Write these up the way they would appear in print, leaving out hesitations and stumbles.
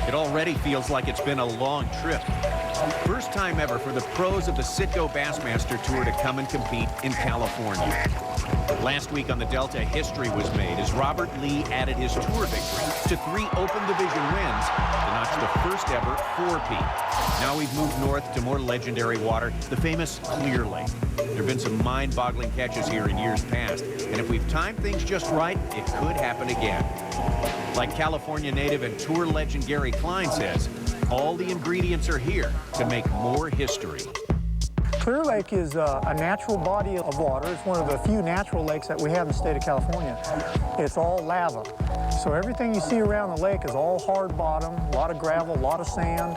It already feels like it's been a long trip. First time ever for the pros of the Citgo Bassmaster Tour to come and compete in California. Last week on the Delta, history was made as Robert Lee added his tour victory to 3 open division wins to notch the first ever 4-peat. Now we've moved north to more legendary water, the famous Clear Lake. There have been some mind-boggling catches here in years past, and if we've timed things just right, it could happen again. Like California native and tour legend Gary Klein says, all the ingredients are here to make more history. Clear Lake is a natural body of water. It's one of the few natural lakes that we have in the state of California. It's all lava. So everything you see around the lake is all hard bottom, a lot of gravel, a lot of sand,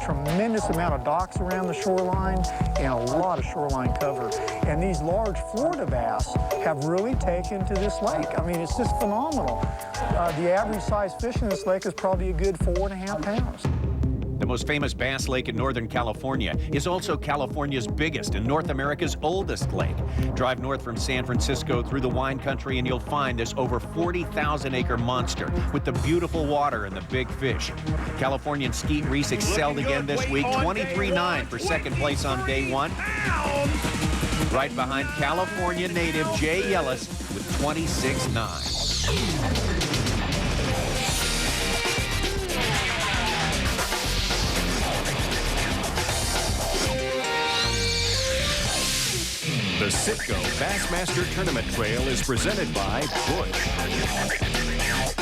tremendous amount of docks around the shoreline, and a lot of shoreline cover. And these large Florida bass have really taken to this lake. I mean, it's just phenomenal. The average size fish in this lake is probably a good 4.5 pounds. The most famous bass lake in Northern California is also California's biggest and North America's oldest lake. Drive north from San Francisco through the wine country and you'll find this over 40,000-acre monster with the beautiful water and the big fish. Californian Skeet Reese excelled again this week, 23-9 for second place on day one. Right behind California native Jay Yellis with 26-9. The Citgo Bassmaster Tournament Trail is presented by Busch.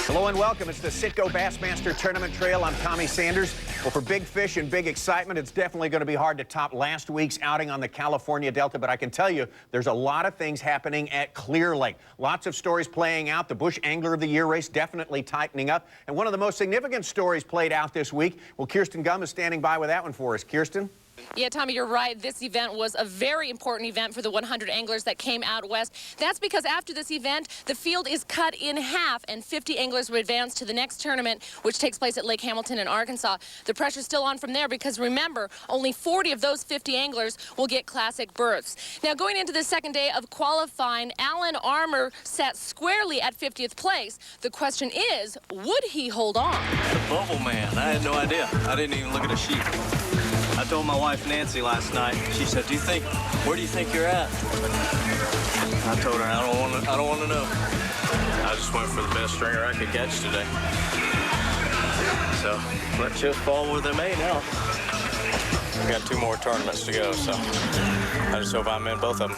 Hello and welcome. It's the Citgo Bassmaster Tournament Trail. I'm Tommy Sanders. Well, for big fish and big excitement, it's definitely going to be hard to top last week's outing on the California Delta, but I can tell you there's a lot of things happening at Clear Lake. Lots of stories playing out. The Busch Angler of the Year race definitely tightening up. And one of the most significant stories played out this week. Well, Kirsten Gum is standing by with that one for us. Kirsten? Yeah, Tommy, you're right. This event was a very important event for the 100 anglers that came out west. That's because after this event, the field is cut in half, and 50 anglers will advance to the next tournament, which takes place at Lake Hamilton in Arkansas. The pressure's still on from there because, remember, only 40 of those 50 anglers will get classic berths. Now, going into the second day of qualifying, Alan Armour sat squarely at 50th place. The question is, would he hold on? The bubble man. I had no idea. I didn't even look at a sheet. I told my wife Nancy last night. She said, where do you think you're at? I told her I don't want to know. I just went for the best stringer I could catch today. So let's just fall where they may now. We got 2 more tournaments to go, so I just hope I'm in both of them.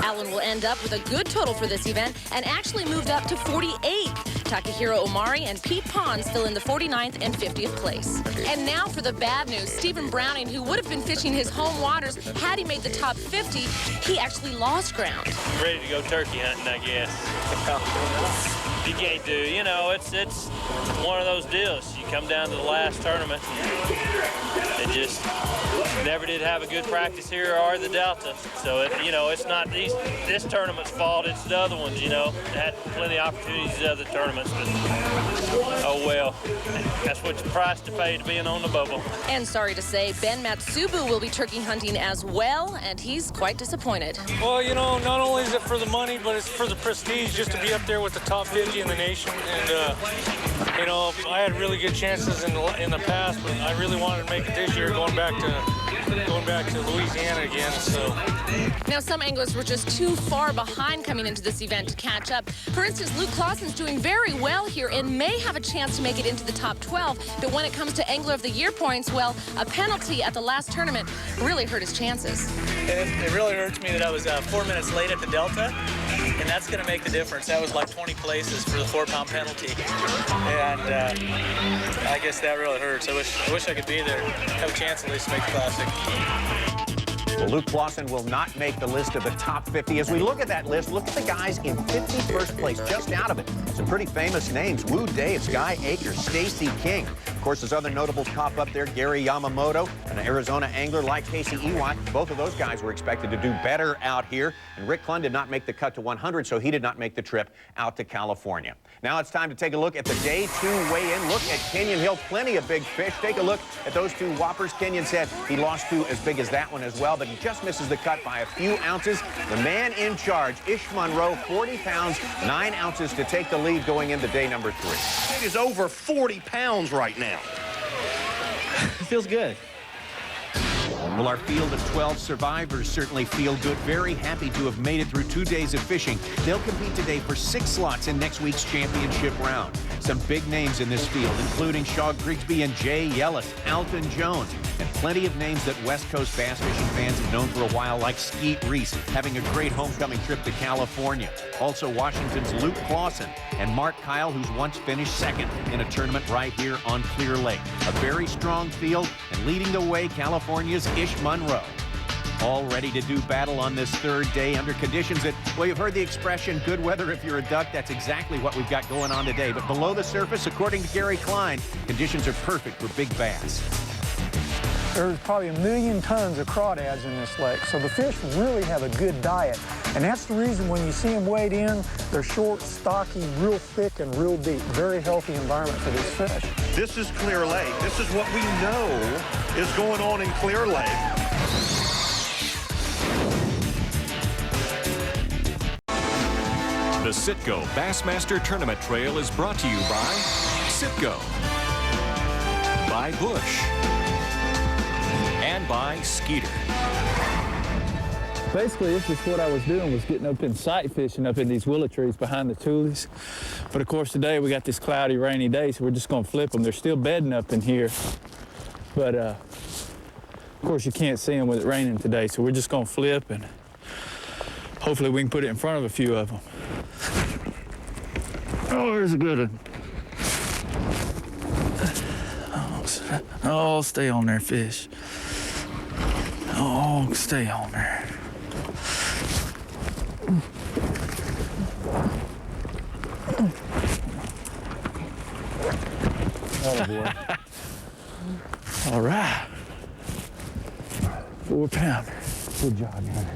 Alan will end up with a good total for this event and actually moved up to 48th. Takahiro Omari and Pete Pons fill in the 49th and 50th place. And now for the bad news. Stephen Browning, who would have been fishing his home waters had he made the top 50, he actually lost ground. Ready to go turkey hunting, I guess. You can't do, you know, it's one of those deals. You come down to the last tournament, it just never did have a good practice here or the Delta. So, it's not this tournament's fault, it's the other ones, Had plenty of opportunities in other tournaments, but oh well. That's what the price to pay to being on the bubble. And sorry to say, Ben Matsubu will be turkey hunting as well, and he's quite disappointed. Well, not only is it for the money, but it's for the prestige just to be up there with the top 50 in the nation. And, I had really good chances in the past, but I really wanted to make it this year going back to Louisiana again. So now some anglers were just too far behind coming into this event to catch up. For instance, Luke Clausen's doing very well here and may have a chance to make it into the top 12, but when it comes to Angler of the Year points, well, a penalty at the last tournament really hurt his chances. It really hurts me that I was 4 minutes late at the Delta, and that's going to make the difference. That was like 20 places for the 4-pound penalty, and I guess that really hurts. I wish I could be there, have a chance at least to make the Classic. Well, Luke Clausen will not make the list of the top 50. As we look at that list, look at the guys in 51st place, just out of it. Some pretty famous names: Wu Day, Guy Akers, Stacy King. Of course, there's other notables pop up there: Gary Yamamoto, an Arizona angler like Casey Ewott. Both of those guys were expected to do better out here. And Rick Clunn did not make the cut to 100, so he did not make the trip out to California. Now it's time to take a look at the day 2 weigh-in. Look at Kenyon Hill, plenty of big fish. Take a look at those 2 whoppers. Kenyon said he lost 2 as big as that one as well, but he just misses the cut by a few ounces. The man in charge, Ish Monroe, 40 pounds, 9 ounces to take the lead going into day number 3. It is over 40 pounds right now. now. It feels good. Well, our field of 12 survivors certainly feel good. Very happy to have made it through 2 days of fishing. They'll compete today for 6 slots in next week's championship round. Some big names in this field, including Shaw Grigsby and Jay Yellis, Alton Jones, and plenty of names that West Coast bass fishing fans have known for a while, like Skeet Reese, having a great homecoming trip to California. Also, Washington's Luke Clausen and Mark Kyle, who's once finished second in a tournament right here on Clear Lake. A very strong field, and leading the way, California's Ish Monroe. All ready to do battle on this 3rd day under conditions that, well, you've heard the expression, good weather if you're a duck. That's exactly what we've got going on today. But below the surface, according to Gary Klein, conditions are perfect for big bass. There's probably 1 million tons of crawdads in this lake, so the fish really have a good diet. And that's the reason when you see them weighed in, they're short, stocky, real thick, and real deep. Very healthy environment for these fish. This is Clear Lake. This is what we know is going on in Clear Lake. The Citgo Bassmaster Tournament Trail is brought to you by Citgo, by Bush, and by Skeeter. Basically, this is what I was doing, was getting up in sight fishing up in these willow trees behind the tulies. But of course today we got this cloudy, rainy day, so we're just gonna flip them. They're still bedding up in here. But of course you can't see them with it raining today, so we're just gonna flip and hopefully we can put it in front of a few of them. Oh, there's a good one. Oh, stay on there, fish. Oh, stay on there. Oh, boy. All right. 4 pounder. Good job, man.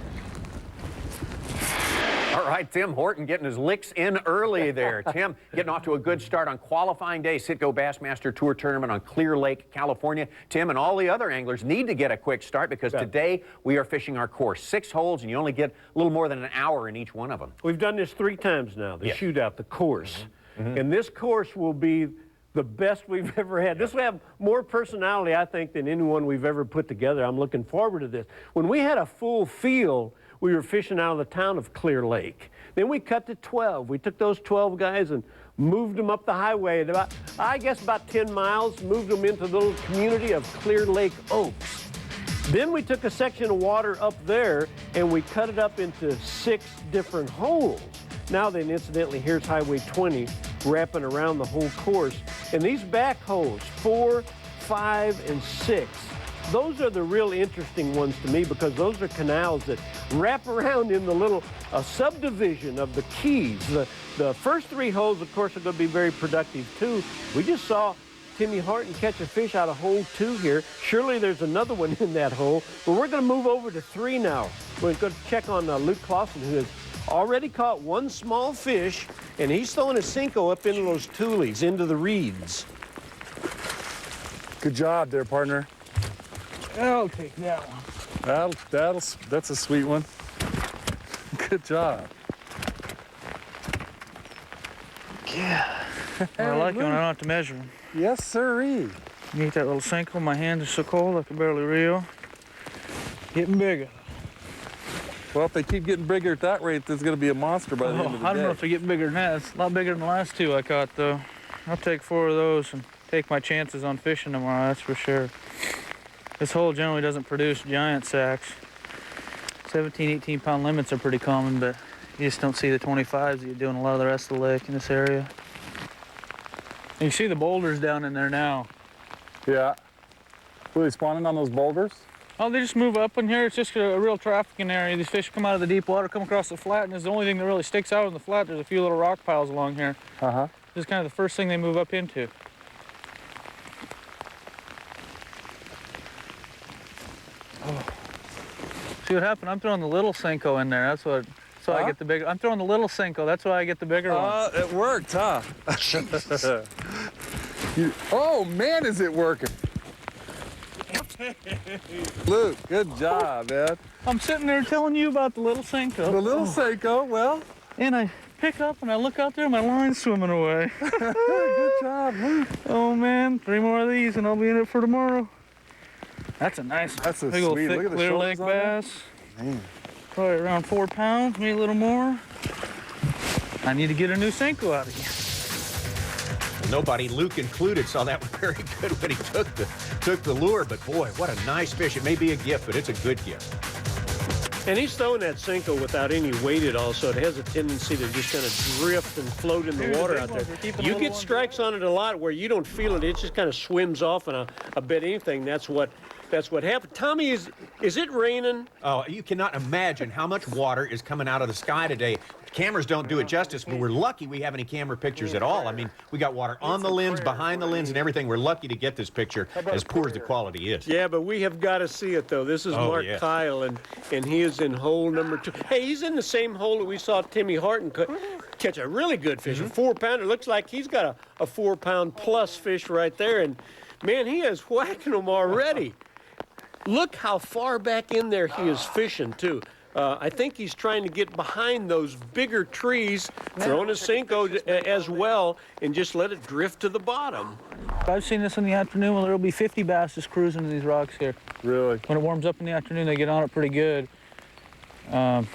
All right, Tim Horton getting his licks in early there. Tim getting off to a good start on qualifying day, Citgo Bassmaster Tour Tournament on Clear Lake, California. Tim and all the other anglers need to get a quick start because today we are fishing our course. 6 holes, and you only get a little more than an hour in each one of them. We've done this 3 times now, the shootout, the course. And this course will be the best we've ever had. This will have more personality, I think, than anyone we've ever put together. I'm looking forward to this. When we had a full field, we were fishing out of the town of Clear Lake. Then we cut to 12. We took those 12 guys and moved them up the highway at about, I guess, about 10 miles, moved them into the little community of Clear Lake Oaks. Then we took a section of water up there and we cut it up into 6 different holes. Now then, incidentally, here's Highway 20 wrapping around the whole course. And these back holes, 4, 5, and 6, those are the real interesting ones to me because those are canals that wrap around in the little subdivision of the keys. The first 3 holes, of course, are going to be very productive too. We just saw Timmy Horton catch a fish out of hole 2 here. Surely there's another one in that hole. But we're going to move over to 3 now. We're going to check on Luke Clausen, who has already caught 1 small fish, and he's throwing a Cinco up into those tulies, into the reeds. Good job there, partner. I'll take that one. That's a sweet one. Good job. Yeah. I like it when I don't have to measure them. Yes, sirree. You eat that little Cinco. My hands are so cold I can barely reel. Getting bigger. Well, if they keep getting bigger at that rate, there's going to be a monster by the end of the day. I don't know if they get bigger than that. It's a lot bigger than the last 2 I caught, though. I'll take 4 of those and take my chances on fishing tomorrow, that's for sure. This hole generally doesn't produce giant sacks. 17, 18-pound limits are pretty common, but you just don't see the 25s that you do in a lot of the rest of the lake in this area. And you see the boulders down in there now. Yeah. Were they spawning on those boulders? Oh, they just move up in here. It's just a real trafficking area. These fish come out of the deep water, come across the flat, and it's the only thing that really sticks out on the flat. There's a few little rock piles along here. Uh-huh. This is kind of the first thing they move up into. Oh. See what happened? I'm throwing the little Cinco in there. That's what. So I get the bigger. I'm throwing the little Cinco. That's why I get the bigger one. It worked, huh? Oh man, is it working? Luke, good job, man. I'm sitting there telling you about the little Cinco. The little Cinco, well. And I pick up and I look out there, my line's swimming away. Good job, Luke. Oh man, 3 more of these and I'll be in it for tomorrow. That's a nice, That's a big old sweet. Look thick at the clear shoulders lake on that. bass. Man. Probably around 4 pounds, maybe a little more. I need to get a new Senko out of here. Well, nobody, Luke included, saw that very good when he took the lure. But boy, what a nice fish. It may be a gift, but it's a good gift. And he's throwing that Senko without any weight at all, so it has a tendency to just kind of drift and float in the water out there. You get strikes on it a lot where you don't feel it. It just kind of swims off, and I bet anything that's what happened. Tommy, is it raining? Oh, you cannot imagine how much water is coming out of the sky today. Cameras don't do it justice, but we're lucky we have any camera pictures at all. I mean, we got water on the lens, behind the lens, and everything. We're lucky to get this picture, as poor as the quality is. Yeah, but we have got to see it, though. This is Mark Kyle, and he is in hole number 2. Hey, he's in the same hole that we saw Timmy Horton catch a really good fish, a 4-pounder. Looks like he's got a 4-pound-plus fish right there, and, man, he is whacking them already. Look how far back in there he is fishing, too. I think he's trying to get behind those bigger trees, throwing a Senko as well, and just let it drift to the bottom. I've seen this in the afternoon when there'll be 50 bass just cruising to these rocks here. Really? When it warms up in the afternoon, they get on it pretty good. I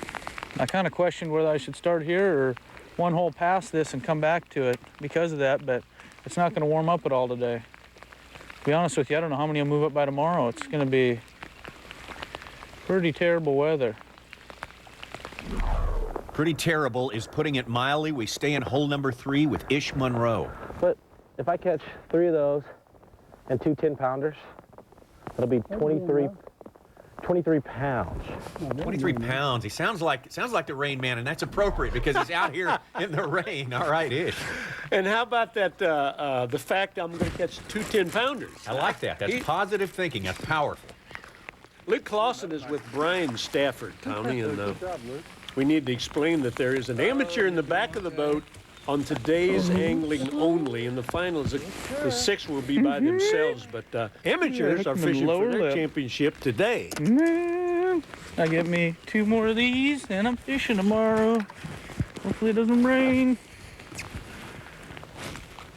kind of questioned whether I should start here or one hole past this and come back to it because of that, but it's not going to warm up at all today. To be honest with you, I don't know how many will move up by tomorrow. It's going to be pretty terrible weather. Pretty terrible is putting it mildly. We stay in hole number 3 with Ish Monroe. But if I catch 3 of those and 2 10-pounders, that'll be 23 pounds. 23 pounds. He sounds like the Rain Man, and that's appropriate because he's out here in the rain. All right, Ish. And how about that, the fact I'm going to catch 2 10-pounders? I like that. That's positive thinking. That's powerful. Luke Clausen is with Brian Stafford, Tommy, and we need to explain that there is an amateur in the back of the boat on today's angling only. In the finals, the 6 will be by themselves, but amateurs are fishing for their championship today. Man, I get me 2 more of these, and I'm fishing tomorrow. Hopefully it doesn't rain.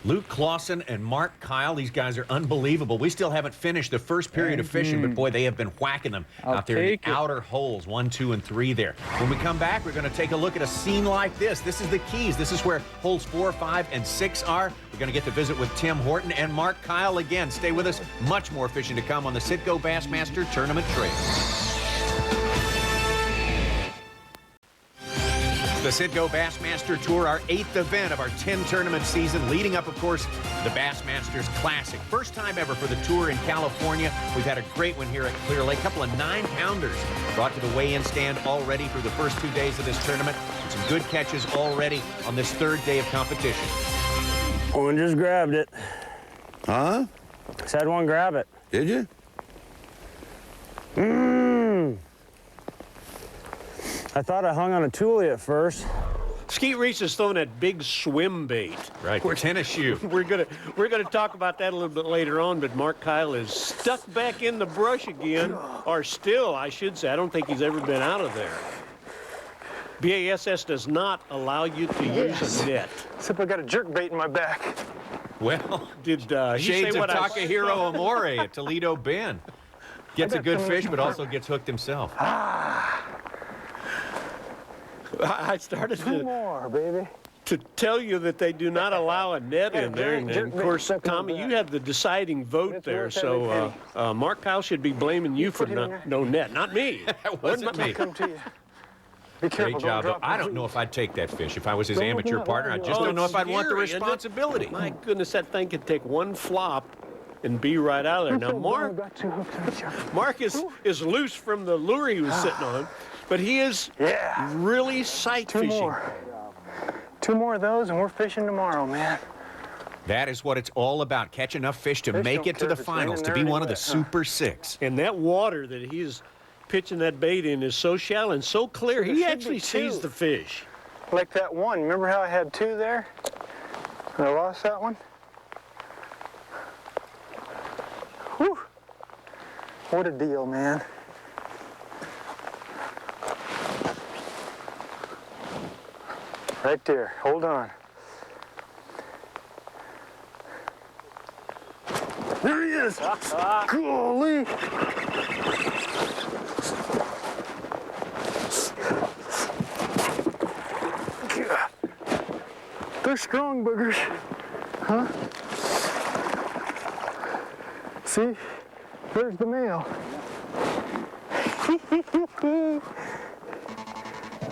Luke Clausen and Mark Kyle, these guys are unbelievable. We still haven't finished the first period of fishing, but boy, they have been whacking them out there in the outer holes, 1, 2, and 3 there. When we come back, we're going to take a look at a scene like this. This is the Keys. This is where holes 4, 5, and 6 are. We're going to get to visit with Tim Horton and Mark Kyle again. Stay with us. Much more fishing to come on the Citgo Bassmaster Tournament Trail. The Citgo Bassmaster Tour, our 8th event of our 10-tournament season, leading up, of course, the Bassmasters Classic. First time ever for the tour in California. We've had a great one here at Clear Lake. A couple of 9-pounders brought to the weigh-in stand already through the first 2 days of this tournament. And some good catches already on this 3rd day of competition. One just grabbed it. Huh? Said one grab it. Did you? I thought I hung on a toolie at first. Skeet Reese is throwing that big Swimbait. Right, tennis shoe. We're gonna talk about that a little bit later on, but Mark Kyle is stuck back in the brush again, or still, I should say. I don't think he's ever been out of there. BASS does not allow you to use a net. Except I got a jerk bait in my back. Well, did he shades say of what Takahiro Amore at Toledo Bend. Gets a good fish, but also gets hooked himself. I started more, baby. to tell you that they do not allow a net in there. And of course, Tommy, you had the deciding vote there. So Mark Kyle should be blaming you for no net, not me. That wasn't me. Come to you. Be careful, Great job, though. I don't know if I'd take that fish if I was his amateur partner. I just don't know if I'd want the responsibility. My goodness, that thing could take one flop and be right out of there. Now, Mark is loose from the lure he was sitting on, but he is really sight fishing. 2 more of those, and we're fishing tomorrow, man. That is what it's all about. Catch enough fish to make it to the finals, to be one of the Super 6. And that water that he's pitching that bait in is so shallow and so clear, he actually sees the fish. Like that one. Remember how I had 2 there? And I lost that one? Whew. What a deal, man. Right there. Hold on. There he is. Golly. They're strong boogers. Huh? See? There's the male.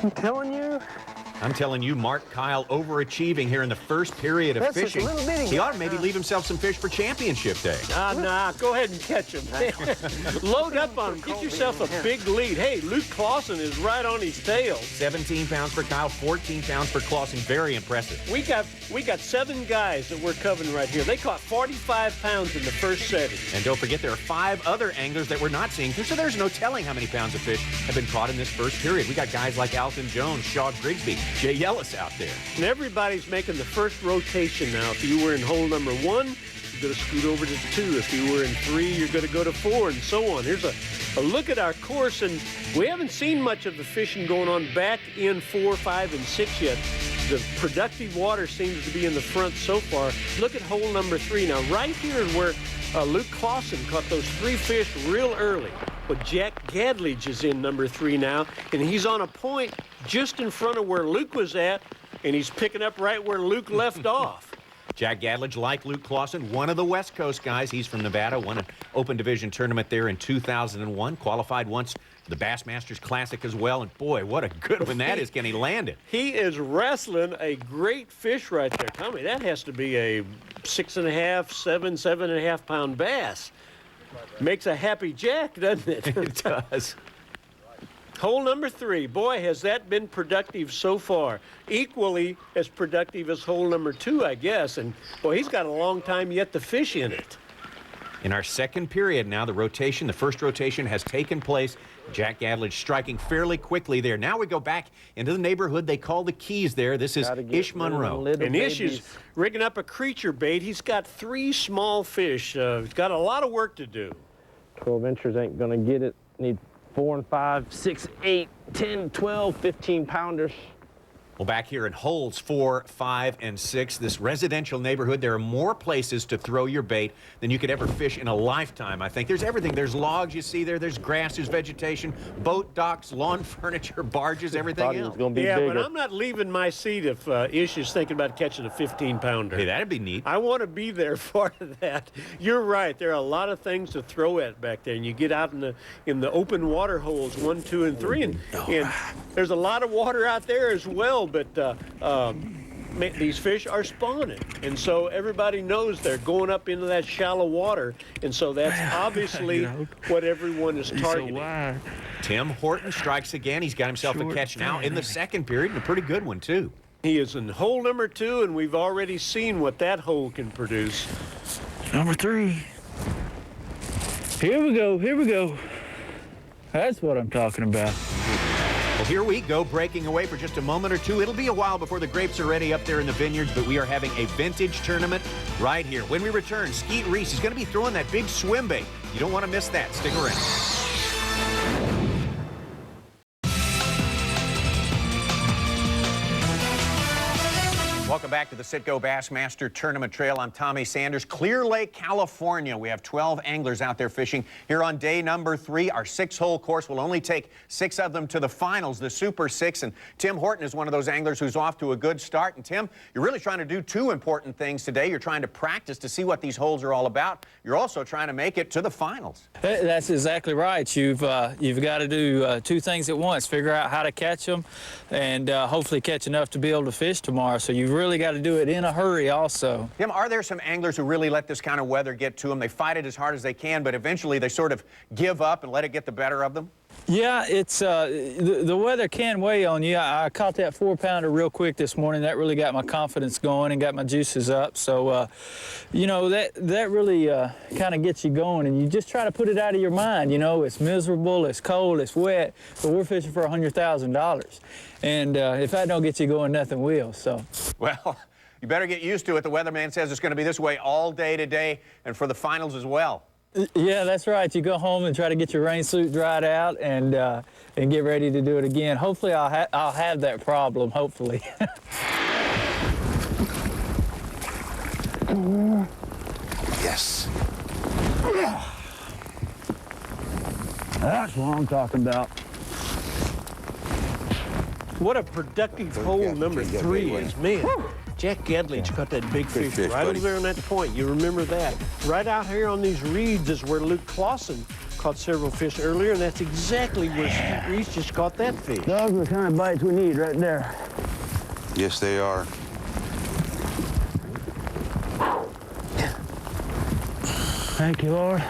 I'm telling you. I'm telling you, Mark Kyle overachieving here in the first period of fishing. He ought to maybe leave himself some fish for championship day. Nah, go ahead and catch him. Load up on him. Get yourself a big lead. Hey, Luke Clausen is right on his tail. 17 pounds for Kyle, 14 pounds for Clausen. Very impressive. We got 7 guys that we're covering right here. They caught 45 pounds in the first setting. And don't forget, there are 5 other anglers that we're not seeing, so there's no telling how many pounds of fish have been caught in this first period. We got guys like Alton Jones, Shaw Grigsby, Jay Yellis out there. And everybody's making the first rotation now. If you were in hole number 1, you're going to scoot over to 2. If you were in 3, you're going to go to 4, and so on. Here's a look at our course, and we haven't seen much of the fishing going on back in 4, 5, and 6 yet. The productive water seems to be in the front so far. Look at hole number 3. Now, right here is where Luke Clausen caught those 3 fish real early. But Jack Gadledge is in number 3 now, and he's on a point just in front of where Luke was at, and he's picking up right where Luke left off. Jack Gadledge, like Luke Clausen, one of the West Coast guys. He's from Nevada, won an Open Division tournament there in 2001, qualified once for the Bassmasters Classic as well, and boy, what a good one that is. Can he land it? He is wrestling a great fish right there. Tommy, that has to be a 6.5, 7.5 pound bass. Makes a happy Jack, doesn't it? It does. Hole number 3. Boy, has that been productive so far. Equally as productive as hole number 2, I guess. And, boy, he's got a long time yet to fish in it. In our second period now, the first rotation has taken place. Jack Gadledge striking fairly quickly there. Now we go back into the neighborhood they call the Keys there. This is Ish Monroe. And Ish is rigging up a creature bait. He's got 3 small fish. He's got a lot of work to do. 12 inchers ain't gonna get it. Need 4 and 5, 6, 8, 10, 12, 15 pounders. Well, back here in holes 4, 5, and 6, this residential neighborhood, there are more places to throw your bait than you could ever fish in a lifetime, I think. There's everything. There's logs you see there. There's grass, there's vegetation, boat docks, lawn furniture, barges, everything else. Yeah, but I'm not leaving my seat if Ish is thinking about catching a 15-pounder. Hey, that'd be neat. I want to be there for that. You're right. There are a lot of things to throw at back there, and you get out in the open water holes 1, 2, and 3, and there's a lot of water out there as well. But these fish are spawning, and so everybody knows they're going up into that shallow water, and so that's obviously what everyone is targeting. So Tim Horton strikes again. He's got himself a catch now in the second period, and a pretty good one, too. He is in hole number 2, and we've already seen what that hole can produce. Number 3. Here we go, here we go. That's what I'm talking about. Well, here we go, breaking away for just a moment or two. It'll be a while before the grapes are ready up there in the vineyards, but we are having a vintage tournament right here. When we return, Skeet Reese is going to be throwing that big swim bait. You don't want to miss that. Stick around. Welcome back to the Citgo Bassmaster Tournament Trail. I'm Tommy Sanders. Clear Lake, California. We have 12 anglers out there fishing. Here on day number 3, our 6-hole course will only take 6 of them to the finals, the Super 6. And Tim Horton is one of those anglers who's off to a good start. And Tim, you're really trying to do 2 important things today. You're trying to practice to see what these holes are all about. You're also trying to make it to the finals. That's exactly right. You've got to do 2 things at once. Figure out how to catch them and hopefully catch enough to be able to fish tomorrow. So you've really got to do it in a hurry also. Tim, are there some anglers who really let this kind of weather get to them? They fight it as hard as they can, but eventually they sort of give up and let it get the better of them? Yeah, it's the weather can weigh on you. I caught that 4-pounder real quick this morning. That really got my confidence going and got my juices up. So, you know, that really kind of gets you going, and you just try to put it out of your mind. You know, it's miserable, it's cold, it's wet, but we're fishing for $100,000. And if that don't get you going, nothing will. So. Well, you better get used to it. The weatherman says it's going to be this way all day today and for the finals as well. Yeah, that's right. You go home and try to get your rain suit dried out and get ready to do it again. Hopefully, I'll have that problem. Hopefully. Yes. That's what I'm talking about. What a productive hole number 3 is, man. Jack Gedlich caught that big fish right over there on that point. You remember that. Right out here on these reeds is where Luke Clausen caught several fish earlier, and that's exactly where Skeet Reese just caught that fish. Those are the kind of bites we need right there. Yes, they are. Thank you, Lord.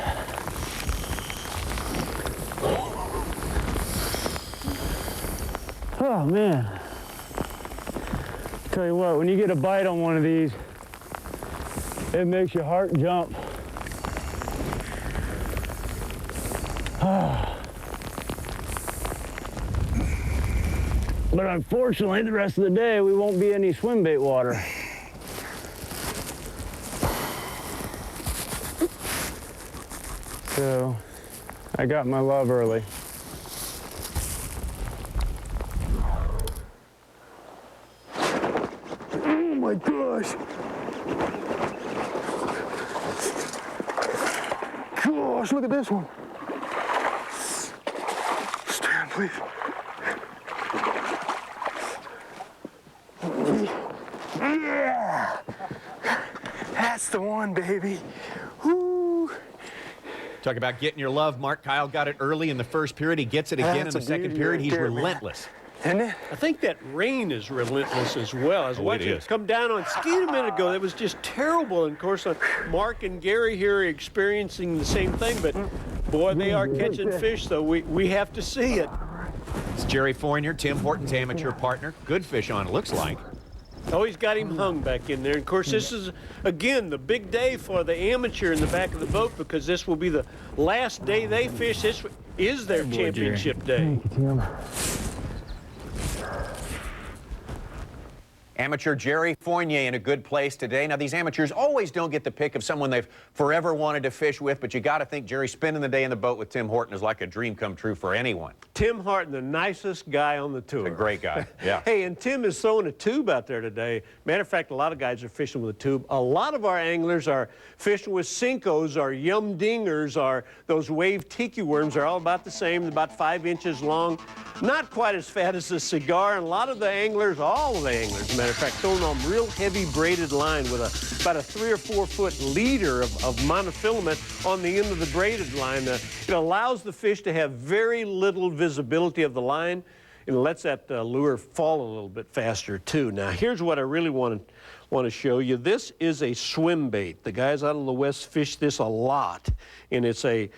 Oh, man. Tell you what, when you get a bite on one of these, it makes your heart jump. But unfortunately, the rest of the day, we won't be any swimbait water. So, I got my love early. Oh my gosh! Gosh, look at this one. Stand, please. Yeah! That's the one, baby. Woo! Talk about getting your love. Mark Kyle got it early in the first period. He gets it again in the second period. He's relentless. Isn't it? I think that rain is relentless as well. I was watching it come down on Skeet a minute ago. That was just terrible. And of course, Mark and Gary here are experiencing the same thing. But boy, they are catching fish, so we have to see it. It's Jerry Fournier, Tim Horton's amateur partner. Good fish on, it looks like. Oh, he's got him hung back in there. Of course, this is, again, the big day for the amateur in the back of the boat because this will be the last day they fish. This is their championship day. Thank you, Tim. Amateur Jerry Fournier in a good place today. Now, these amateurs always don't get the pick of someone they've forever wanted to fish with, but you got to think Jerry spending the day in the boat with Tim Horton is like a dream come true for anyone. Tim Horton, the nicest guy on the tour. A great guy, yeah. Hey, and Tim is throwing a tube out there today. Matter of fact, a lot of guys are fishing with a tube. A lot of our anglers are fishing with Cincos, or yum dingers, or those wave tiki worms. They're all about the same, about 5 inches long. Not quite as fat as a cigar, and a lot of the anglers, all of the anglers, matter of fact, throwing on real heavy braided line with about a 3 or 4 foot leader of monofilament on the end of the braided line. It allows the fish to have very little visibility of the line, and it lets that lure fall a little bit faster too. Now, here's what I really want to show you. This is a Swimbait. The guys out on the west fish this a lot, and it's a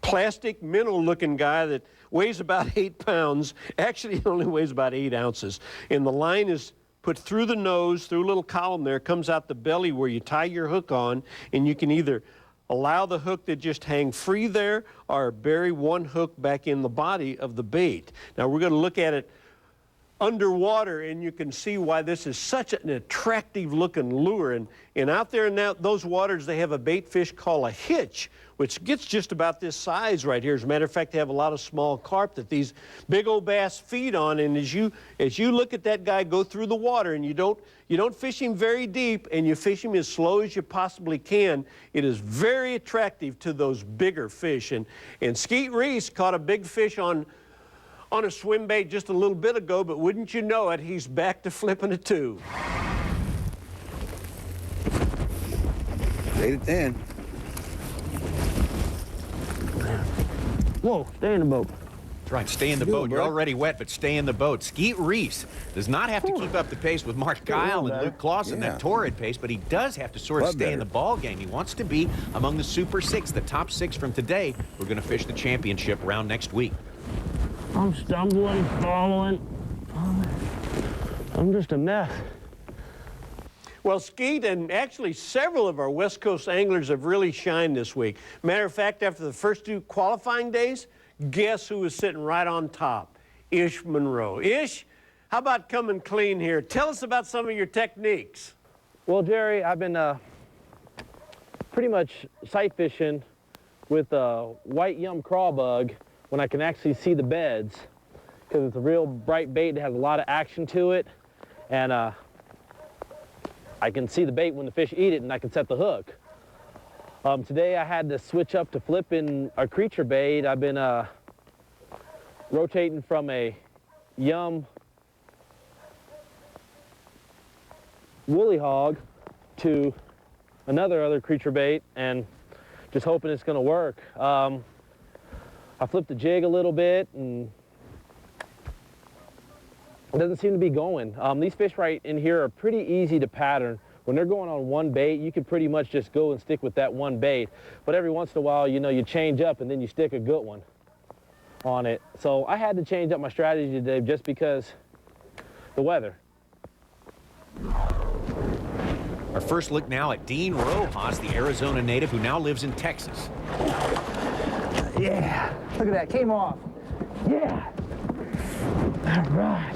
plastic minnow-looking guy that weighs about 8 pounds. Actually, it only weighs about 8 ounces. And the line is put through the nose, through a little column there, comes out the belly where you tie your hook on, and you can either allow the hook to just hang free there or bury one hook back in the body of the bait. Now, we're going to look at it underwater, and you can see why this is such an attractive looking lure. And out there in those waters, they have a bait fish called a hitch, which gets just about this size right here. As a matter of fact, they have a lot of small carp that these big old bass feed on. And as you look at that guy go through the water, and you don't fish him very deep, and you fish him as slow as you possibly can, it is very attractive to those bigger fish. And Skeet Reese caught a big fish on a Swimbait just a little bit ago, but wouldn't you know it, he's back to flipping a tube. 8 to 10. Whoa, stay in the boat. That's right, stay in the boat. You're already wet, but stay in the boat. Skeet Reese does not have to keep up the pace with Mark Kyle and Luke Clausen, that torrid pace, but he does have to sort of stay in the ball game. He wants to be among the Super 6, the top 6 from today. We're going to fish the championship round next week. I'm stumbling, falling. I'm just a mess. Well, Skeet and actually several of our West Coast anglers have really shined this week. Matter of fact, after the first 2 qualifying days, guess who was sitting right on top? Ish Monroe. Ish, how about coming clean here? Tell us about some of your techniques. Well, Jerry, I've been pretty much sight fishing with a white yum crawl bug when I can actually see the beds, because it's a real bright bait that has a lot of action to it, and I can see the bait when the fish eat it, and I can set the hook. Today I had to switch up to flipping a creature bait. I've been rotating from a yum woolly hog to another creature bait, and just hoping it's going to work. I flipped the jig a little bit, and it doesn't seem to be going. These fish right in here are pretty easy to pattern. When they're going on one bait, you can pretty much just go and stick with that one bait. But every once in a while, you know, you change up and then you stick a good one on it. So I had to change up my strategy today just because the weather. Our first look now at Dean Rojas, the Arizona native who now lives in Texas. Yeah, look at that, came off. Yeah. All right.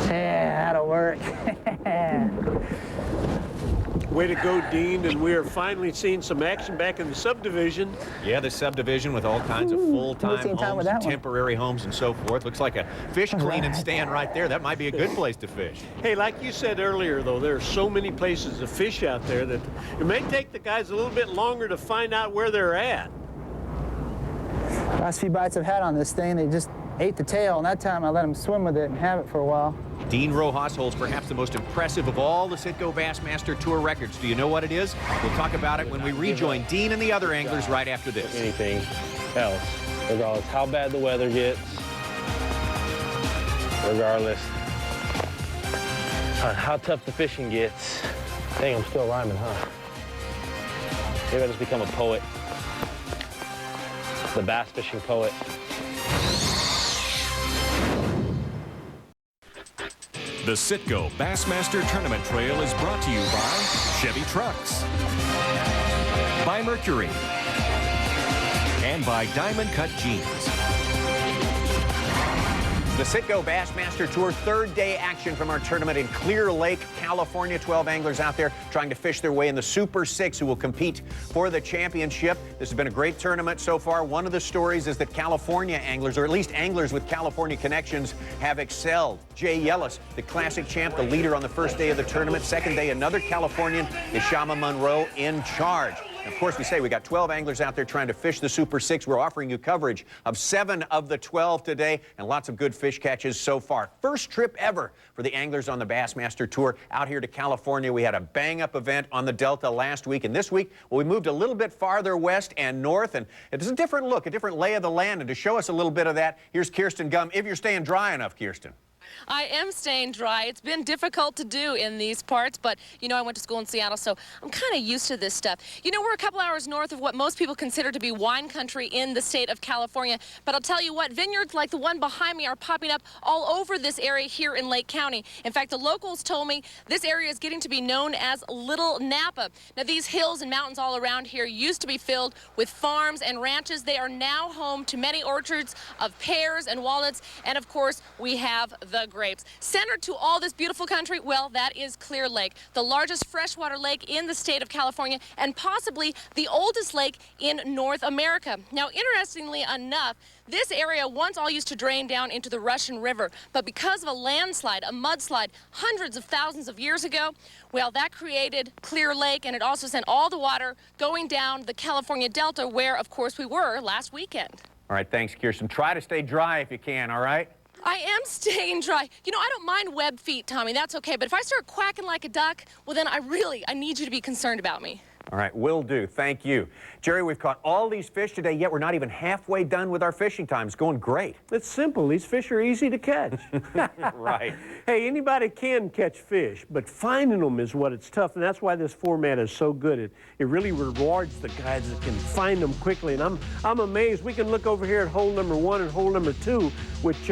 Yeah, that'll work. Way to go, Dean, and we are finally seeing some action back in the subdivision. Yeah, the subdivision with all kinds of full-time homes, and temporary homes, and so forth. Looks like a fish cleaning stand right there. That might be a good place to fish. Hey, like you said earlier, though, there are so many places to fish out there that it may take the guys a little bit longer to find out where they're at. Last few bites I've had on this thing, they just ate the tail, and that time I let them swim with it and have it for a while. Dean Rojas holds perhaps the most impressive of all the Citgo Bassmaster Tour records. Do you know what it is? We'll talk about it when we rejoin Dean and the other anglers right after this. Anything else, regardless how bad the weather gets, regardless how tough the fishing gets. Dang, I'm still rhyming, huh? Maybe I just become a poet. The bass fishing poet. The Citgo Bassmaster Tournament Trail is brought to you by Chevy Trucks, by Mercury, and by Diamond Cut Jeans. The Citgo Bassmaster Tour third day action from our tournament in Clear Lake, California. 12 anglers out there trying to fish their way in the Super 6 who will compete for the championship. This has been a great tournament so far. One of the stories is that California anglers, or at least anglers with California connections, have excelled. Jay Yellis, the classic champ, the leader on the first day of the tournament. Second day, another Californian, Ishama Monroe, in charge. And of course, we say we got 12 anglers out there trying to fish the Super 6. We're offering you coverage of 7 of the 12 today, and lots of good fish catches so far. First trip ever for the anglers on the Bassmaster Tour out here to California. We had a bang-up event on the Delta last week, and this week, well, we moved a little bit farther west and north, and it's a different look, a different lay of the land. And to show us a little bit of that, here's Kirsten Gum, if you're staying dry enough, Kirsten. I am staying dry. It's been difficult to do in these parts, but, you know, I went to school in Seattle, so I'm kind of used to this stuff. You know, we're a couple hours north of what most people consider to be wine country in the state of California, but I'll tell you what, vineyards like the one behind me are popping up all over this area here in Lake County. In fact, the locals told me this area is getting to be known as Little Napa. Now, these hills and mountains all around here used to be filled with farms and ranches. They are now home to many orchards of pears and walnuts, and of course, we have the grapes. Centered to all this beautiful country, well, that is Clear Lake, the largest freshwater lake in the state of California and possibly the oldest lake in North America. Now, interestingly enough, this area once all used to drain down into the Russian River, but because of a landslide, a mudslide, hundreds of thousands of years ago, well, that created Clear Lake, and it also sent all the water going down the California Delta, where, of course, we were last weekend. All right, thanks, Kirsten. Try to stay dry if you can, all right? I am staying dry. You know, I don't mind web feet, Tommy. That's okay. But if I start quacking like a duck, well, then I need you to be concerned about me. All right, will do. Thank you. Jerry, we've caught all these fish today, yet we're not even halfway done with our fishing time. It's going great. It's simple. These fish are easy to catch. Right. Hey, anybody can catch fish, but finding them is what it's tough, and that's why this format is so good. It really rewards the guys that can find them quickly, and I'm amazed. We can look over here at hole number 1 and hole number 2, which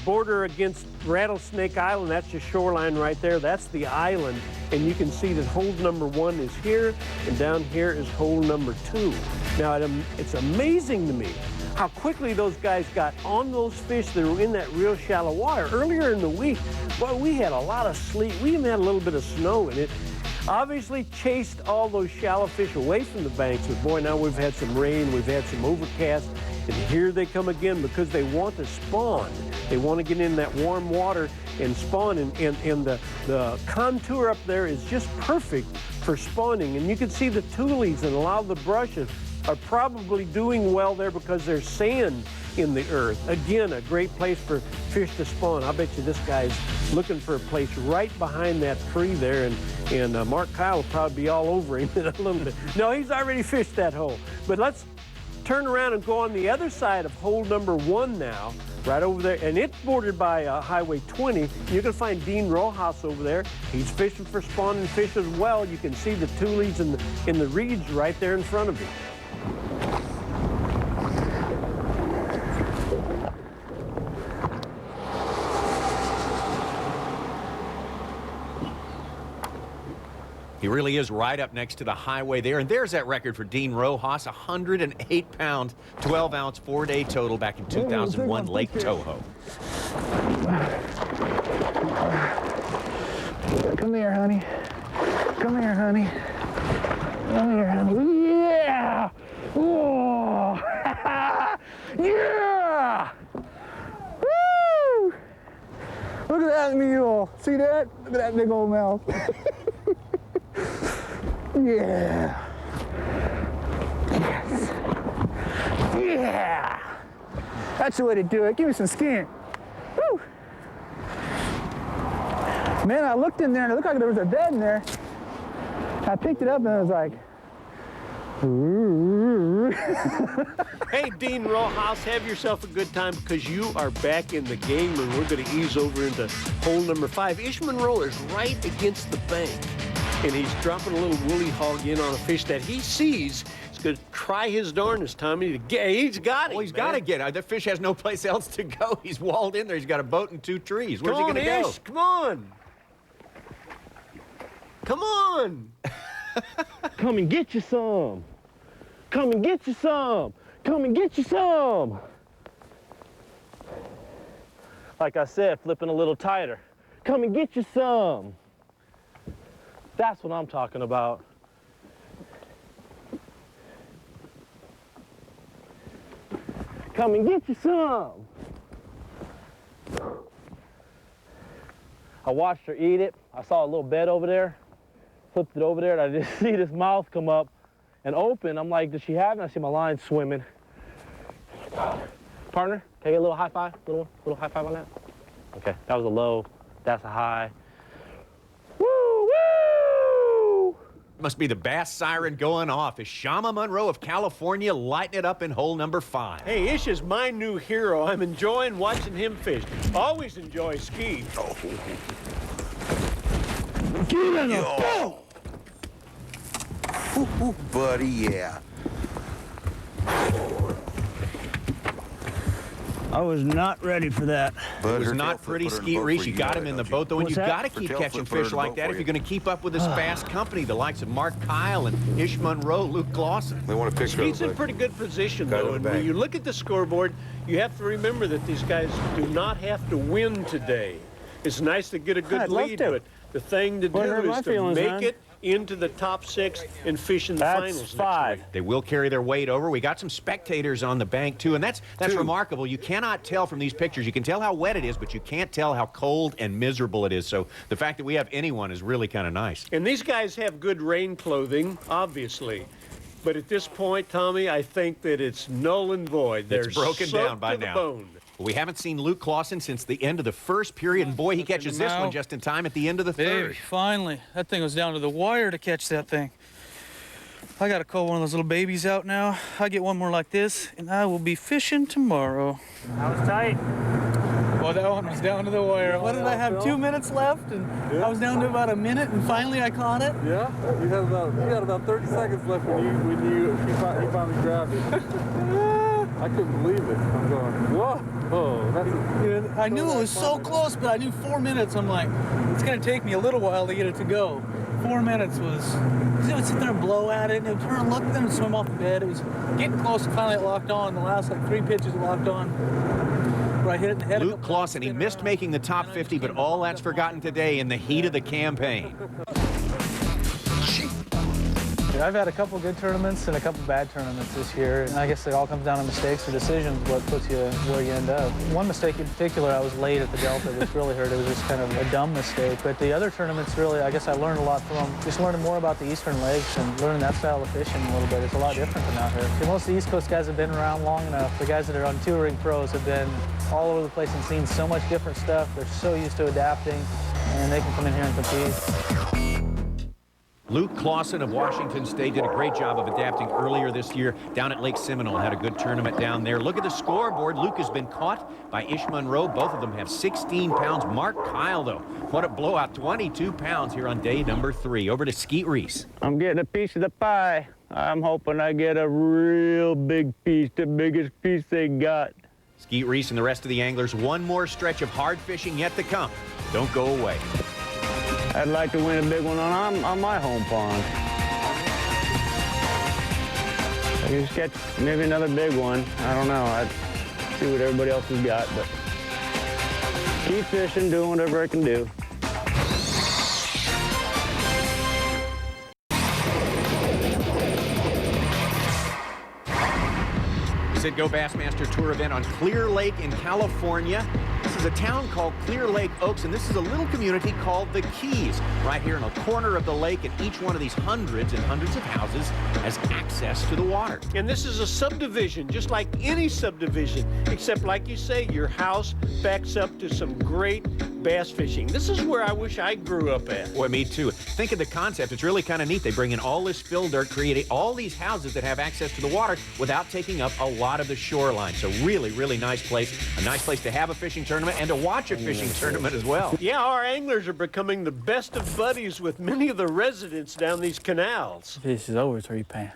border against Rattlesnake Island. That's your shoreline right there. That's the island, and you can see that hole number 1 is here, and down here is hole number 2. Now, it's amazing to me how quickly those guys got on those fish that were in that real shallow water. Earlier in the week, boy, we had a lot of sleet. We even had a little bit of snow in it. Obviously chased all those shallow fish away from the banks, but boy, now we've had some rain, we've had some overcast, and here they come again because they want to spawn. They want to get in that warm water and spawn, and the contour up there is just perfect for spawning. And you can see the tules and a lot of the brushes are probably doing well there because there's sand in the earth. Again, a great place for fish to spawn. I bet you this guy's looking for a place right behind that tree there, and Mark Kyle will probably be all over him in a little bit. No, he's already fished that hole. But let's turn around and go on the other side of hole number 1 now, right over there, and it's bordered by Highway 20. You're gonna find Dean Rojas over there. He's fishing for spawning fish as well. You can see the tules in the reeds right there in front of you. He really is right up next to the highway there. And there's that record for Dean Rojas, 108-pound, 12-ounce, 4-day total back in 2001, Lake Toho. Come here, honey. Come here, honey. Come here, honey. Yeah! Whoa! Yeah! Woo! Look at that mule. See that? Look at that big old mouth. Yeah. Yes. Yeah. That's the way to do it. Give me some skin. Woo. Man, I looked in there and it looked like there was a bed in there. I picked it up and I was like, ooh. Hey, Dean Rojas, have yourself a good time because you are back in the game, and we're going to ease over into hole number 5. Ish Monroe is right against the bank, and he's dropping a little woolly hog in on a fish that he sees. He's going to try his darndest, Tommy, to get. He's got it. Well, he's got to get it. The fish has no place else to go. He's walled in there. He's got a boat and 2 trees. Where's he going to go? Come on. Come on. Come and get you some. Come and get you some. Come and get you some. Like I said, flipping a little tighter. Come and get you some. That's what I'm talking about. Come and get you some. I watched her eat it. I saw a little bed over there. Flipped it over there, and I just see this mouth come up and open. I'm like, does she have it? I see my line swimming. Partner, can I get a little high five? Little high five on that? Okay, that was a low. That's a high. Woo, woo! Must be the bass siren going off. Is Shama Monroe of California lighting it up in hole number 5. Hey, Ish is my new hero. I'm enjoying watching him fish. Always enjoy skiing. Oh. Get in the boat! Ooh, buddy, yeah. I was not ready for that. It was not pretty, Skeet Reese. You got him in the boat, though, and you've got to keep catching fish like that if you're going to keep up with this fast company, the likes of Mark Kyle and Ish Monroe, Luke Clausen. They want to pick Skeet's in pretty good position, though, and when you look at the scoreboard, you have to remember that these guys do not have to win today. It's nice to get a good lead, but the thing to do is to make it into the top 6 and fish in the finals next 5. They will carry their weight over. We got some spectators on the bank, too, and that's remarkable. You cannot tell from these pictures. You can tell how wet it is, but you can't tell how cold and miserable it is. So the fact that we have anyone is really kind of nice. And these guys have good rain clothing, obviously. But at this point, Tommy, I think that it's null and void. They're broken down by to the now. bone. We haven't seen Luke Clausen since the end of the first period, and boy, he catches this one just in time at the end of the third. Baby, finally. That thing was down to the wire to catch that thing. I gotta call one of those little babies out now. I get one more like this, and I will be fishing tomorrow. That was tight. Well, that one was down to the wire. What did I have, 2 minutes left? And I was down to about a minute, and finally I caught it. Yeah, you had about 30 seconds left when you finally grabbed it. I couldn't believe it. I'm going, whoa, I knew it was so close, but I knew 4 minutes. I'm like, it's gonna take me a little while to get it to go. 4 minutes was, it would sit there and blow at it, and it would turn, look, then it would swim off the bed. It was getting close, and finally it locked on. The last like 3 pitches it locked on. Where I hit it in the head. Luke Clausen, he missed making the top 50, but all that's forgotten today in the heat of the campaign. I've had a couple good tournaments and a couple bad tournaments this year, and I guess it all comes down to mistakes or decisions, what puts you where you end up. One mistake in particular, I was late at the Delta, which really hurt. It was just kind of a dumb mistake. But the other tournaments, really, I guess I learned a lot from them. Just learning more about the eastern lakes and learning that style of fishing a little bit. It's a lot different than out here. See, most of the East Coast guys have been around long enough. The guys that are on touring pros have been all over the place and seen so much different stuff. They're so used to adapting, and they can come in here and compete. Luke Clausen of Washington State did a great job of adapting earlier this year down at Lake Seminole. Had a good tournament down there. Look at the scoreboard. Luke has been caught by Ish Monroe. Both of them have 16 pounds. Mark Kyle, though, what a blowout. 22 pounds here on day number 3. Over to Skeet Reese. I'm getting a piece of the pie. I'm hoping I get a real big piece, the biggest piece they got. Skeet Reese and the rest of the anglers, one more stretch of hard fishing yet to come. Don't go away. I'd like to win a big one on my home pond. I can just catch maybe another big one. I don't know. I'd see what everybody else has got, but keep fishing, doing whatever I can do. Go Bassmaster Tour event on Clear Lake in California. This is a town called Clear Lake Oaks, and this is a little community called the Keys, right here in a corner of the lake, and each one of these hundreds and hundreds of houses has access to the water. And this is a subdivision, just like any subdivision, except like you say, your house backs up to some great bass fishing. This is where I wish I grew up at. Boy, me too. Think of the concept. It's really kind of neat. They bring in all this fill dirt, creating all these houses that have access to the water without taking up a lot of the shoreline. So really, really nice place. A nice place to have a fishing tournament and to watch a fishing tournament as well. Yeah, our anglers are becoming the best of buddies with many of the residents down these canals. This is over 3 pounds.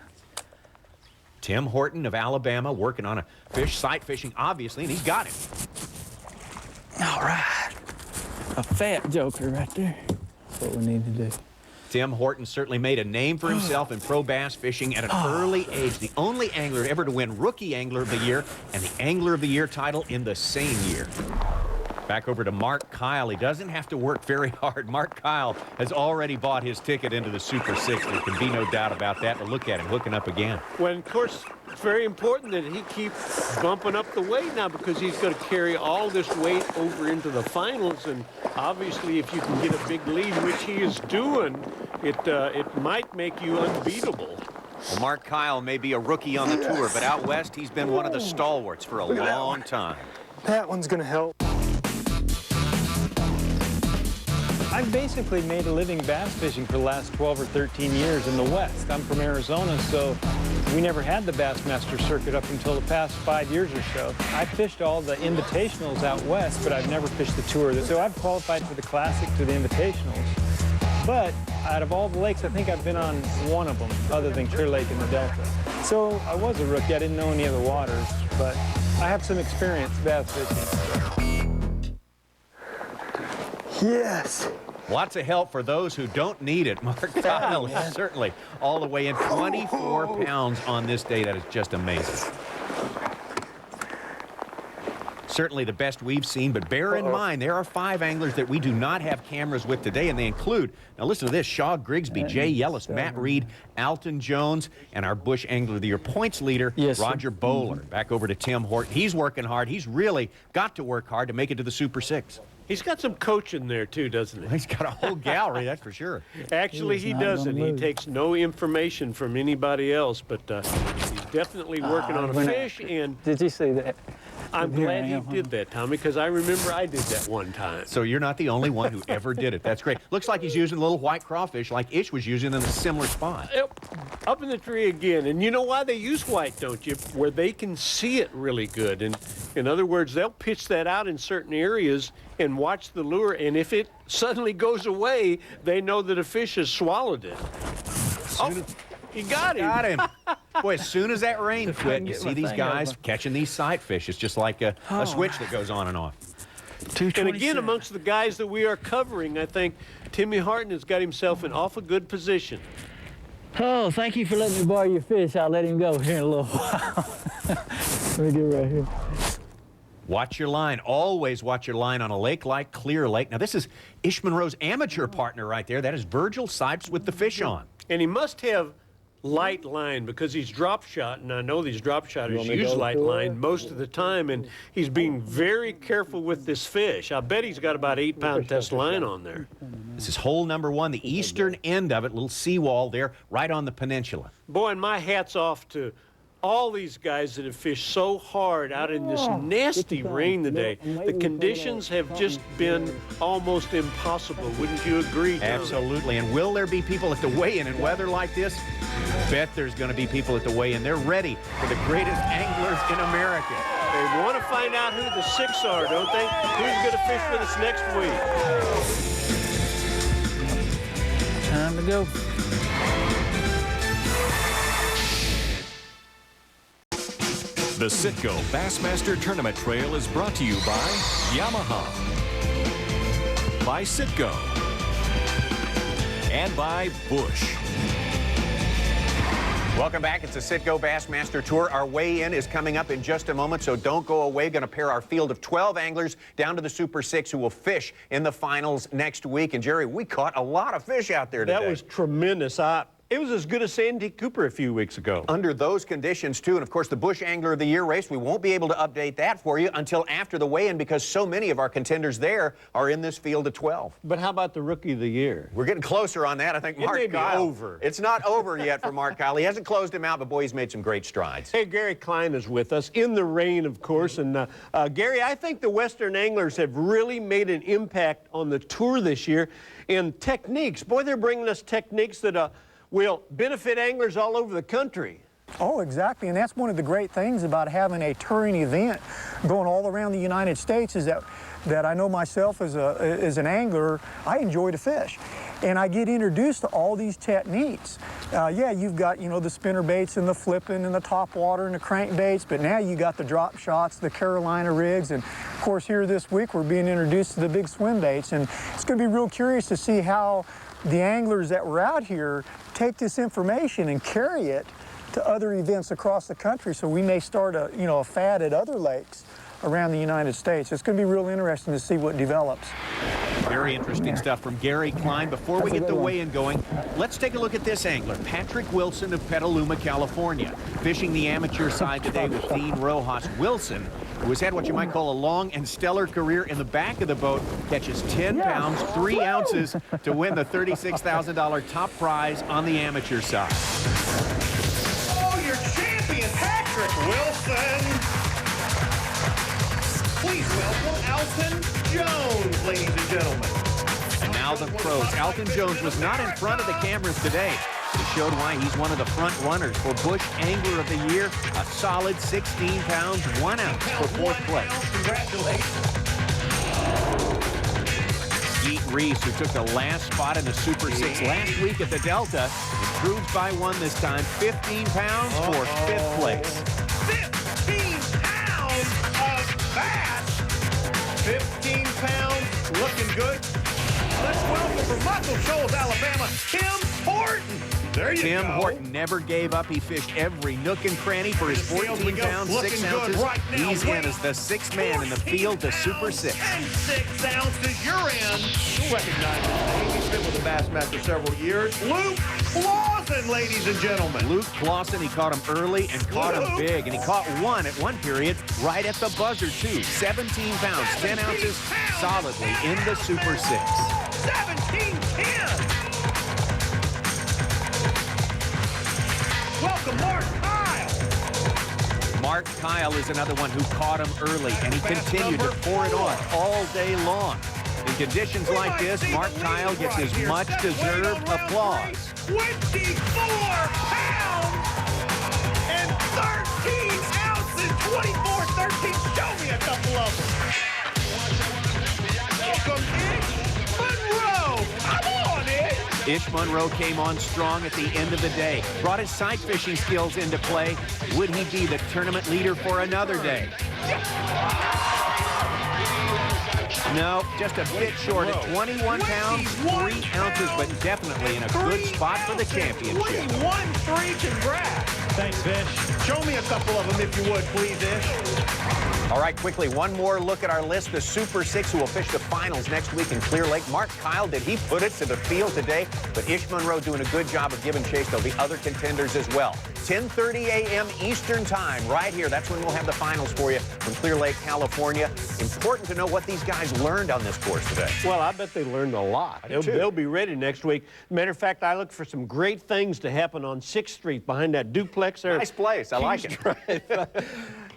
Tim Horton of Alabama working on a fish, sight fishing, obviously, and he's got it. All right. A fat joker right there. That's what we need to do. Tim Horton certainly made a name for himself in pro bass fishing at an early age. The only angler ever to win Rookie Angler of the Year and the Angler of the Year title in the same year. Back over to Mark Kyle. He doesn't have to work very hard. Mark Kyle has already bought his ticket into the Super 6. There can be no doubt about that. But look at him hooking up again. Well, of course, it's very important that he keeps bumping up the weight now because he's going to carry all this weight over into the finals. And obviously, if you can get a big lead, which he is doing, it might make you unbeatable. Well, Mark Kyle may be a rookie on the tour, but out west, he's been one of the stalwarts for a long time. That one's going to help. I've basically made a living bass fishing for the last 12 or 13 years in the West. I'm from Arizona, so we never had the Bassmaster circuit up until the past 5 years or so. I fished all the invitationals out west, but I've never fished the tour. So I've qualified for the Classic, to the invitationals. But out of all the lakes, I think I've been on one of them, other than Clear Lake in the Delta. So I was a rookie. I didn't know any of the waters, but I have some experience bass fishing. Yes. Lots of help for those who don't need it. Mark Kyle is certainly all the way in. 24 pounds on this day. That is just amazing. Certainly the best we've seen, but bear in mind, there are 5 anglers that we do not have cameras with today, and they include, now listen to this, Shaw Grigsby, Jay Yellis, Matt Reed, Alton Jones, and our Bush Angler of the Year points leader, Roger Bowler. Back over to Tim Horton. He's working hard. He's really got to work hard to make it to the Super 6. He's got some coaching there, too, doesn't he? He's got a whole gallery, that's for sure. Actually, he doesn't. He takes no information from anybody else, but he's definitely working on a fish. And did you see that? I'm glad he did that, Tommy, because I remember I did that one time. So you're not the only one who ever did it. That's great. Looks like he's using a little white crawfish like Ish was using in a similar spot. Yep. Up in the tree again. And you know why they use white, don't you? Where they can see it really good. And in other words, they'll pitch that out in certain areas and watch the lure. And if it suddenly goes away, they know that a fish has swallowed it. Oh, he got him. Got him. Boy, as soon as that rain quit, you see these guys catching these sight fish. It's just like a switch that goes on and off. And again, amongst the guys that we are covering, I think Timmy Horton has got himself in awful good position. Oh, thank you for letting me borrow your fish. I'll let him go here in a little while. Let me get right here. Watch your line. Always watch your line on a lake like Clear Lake. Now, this is Ish Monroe's amateur partner right there. That is Virgil Sipes with the fish on. And he must have light line because he's drop shot, and I know these drop shotters want me to use go light to it? line most of the time, and he's being very careful with this fish. I bet he's got about 8-pound test line on there. This is hole number 1, the eastern end of it, little seawall there, right on the peninsula. Boy, and my hat's off to all these guys that have fished so hard out in this nasty rain today. The conditions have just been almost impossible. Wouldn't you agree, Tom? Absolutely. And will there be people at the weigh-in in weather like this? Bet there's going to be people at the weigh-in. They're ready for the greatest anglers in America. They want to find out who the 6 are, don't they? Who's going to fish with us next week? Time to go. The Citgo Bassmaster Tournament Trail is brought to you by Yamaha, by Citgo, and by Bush. Welcome back. It's the Citgo Bassmaster Tour. Our weigh-in is coming up in just a moment, so don't go away. Going to pair our field of 12 anglers down to the Super 6 who will fish in the finals next week. And, Jerry, we caught a lot of fish out there today. That was tremendous. It was as good as Sandy Cooper a few weeks ago. Under those conditions, too. And, of course, the Bush Angler of the Year race, we won't be able to update that for you until after the weigh-in because so many of our contenders there are in this field of 12. But how about the Rookie of the Year? We're getting closer on that. I think Mark Kyle. Over. It's not over yet for Mark Kyle. He hasn't closed him out, but, boy, he's made some great strides. Hey, Gary Klein is with us in the rain, of course. And, Gary, I think the Western anglers have really made an impact on the tour this year in techniques. Boy, they're bringing us techniques that will benefit anglers all over the country. Oh, exactly, and that's one of the great things about having a touring event going all around the United States is that I know myself as an angler, I enjoy to fish. And I get introduced to all these techniques. Yeah, you've got, you know, the spinner baits and the flipping and the top water and the crankbaits, but now you got the drop shots, the Carolina rigs, and of course here this week we're being introduced to the big swim baits, and it's going to be real curious to see how the anglers that were out here take this information and carry it to other events across the country, so we may start a fad at other lakes around the United States. It's going to be real interesting to see what develops. Very interesting stuff from Gary Klein. Before we get the weigh-in going, let's take a look at this angler, Patrick Wilson of Petaluma, California, fishing the amateur side today with Dean Rojas. Wilson, who has had what you might call a long and stellar career in the back of the boat, catches 10 pounds, 3 ounces to win the $36,000 top prize on the amateur side. Oh, your champion, Patrick Wilson. Please welcome Alton Jones, ladies and gentlemen. And now the pros. Alton Jones was not in front of the cameras today. He showed why he's one of the front runners for Bush Angler of the Year. A solid 16 pounds, 1 ounce for 4th place. Congratulations. Reese, who took the last spot in the Super 6 last week at the Delta, improves by 1 this time, 15 pounds for 5th place. 15 pounds of bass. 15 pounds, looking good. Let's welcome from Muscle Shoals, Alabama, Tim Horton. There you Tim go. Horton never gave up. He fished every nook and cranny for his 14 pounds, 6 ounces. Right now. He's in as the 6th man in the field to Super 6. And 6 ounces, you're in. You'll recognize his name. He's been with the Bassmaster several years. Luke Clausen, ladies and gentlemen. Luke Clausen, he caught him early and caught him big. And he caught 1 at one period right at the buzzer, too. 17 pounds, 10 ounces, solidly in the Super 6. 17-10. Welcome, Mark Kyle. Mark Kyle is another one who caught him early, and he continued to pour it on all day long. In conditions like this, Mark Kyle gets his much-deserved applause. 24 pounds and 13 ounces. 24-13. Show me a couple of them. Welcome, Ish Monroe. Come on, Ish. Ish Monroe came on strong at the end of the day, brought his sight fishing skills into play. Would he be the tournament leader for another day? No, just a bit short at 21 pounds, 3 ounces, but definitely in a good spot for the championship. 21-3, congrats. Thanks, Fish. Show me a couple of them if you would, please, Ish. All right, quickly, one more look at our list. The Super Six who will fish the finals next week in Clear Lake. Mark Kyle, did he put it to the field today? But Ish Monroe doing a good job of giving chase. There'll be other contenders as well. 10:30 a.m. Eastern time, right here. That's when we'll have the finals for you from Clear Lake, California. Important to know what these guys learned on this course today. Well, I bet they learned a lot. They'll be ready next week. Matter of fact, I look for some great things to happen on 6th Street behind that duplex there. Nice place. I like it.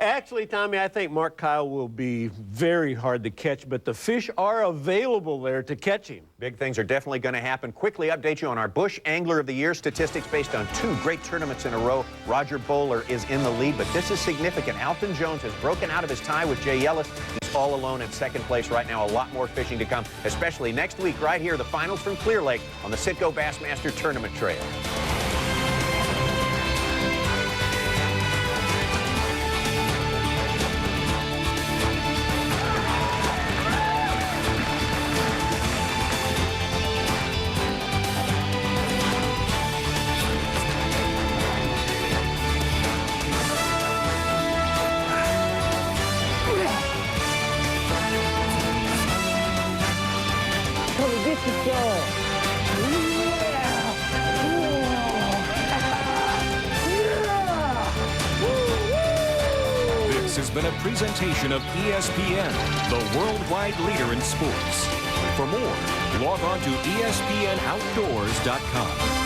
Actually, Tommy, I think Mark Kyle will be very hard to catch, but the fish are available there to catch him. Big things are definitely going to happen. Quickly update you on our Bush Angler of the Year statistics based on 2 great tournaments in a row. Roger Bowler is in the lead, but this is significant. Alton Jones has broken out of his tie with Jay Ellis. He's all alone in 2nd place right now. A lot more fishing to come, especially next week right here, the finals from Clear Lake on the Citgo Bassmaster Tournament Trail. This has been a presentation of ESPN, the worldwide leader in sports. For more, log on to ESPNOutdoors.com.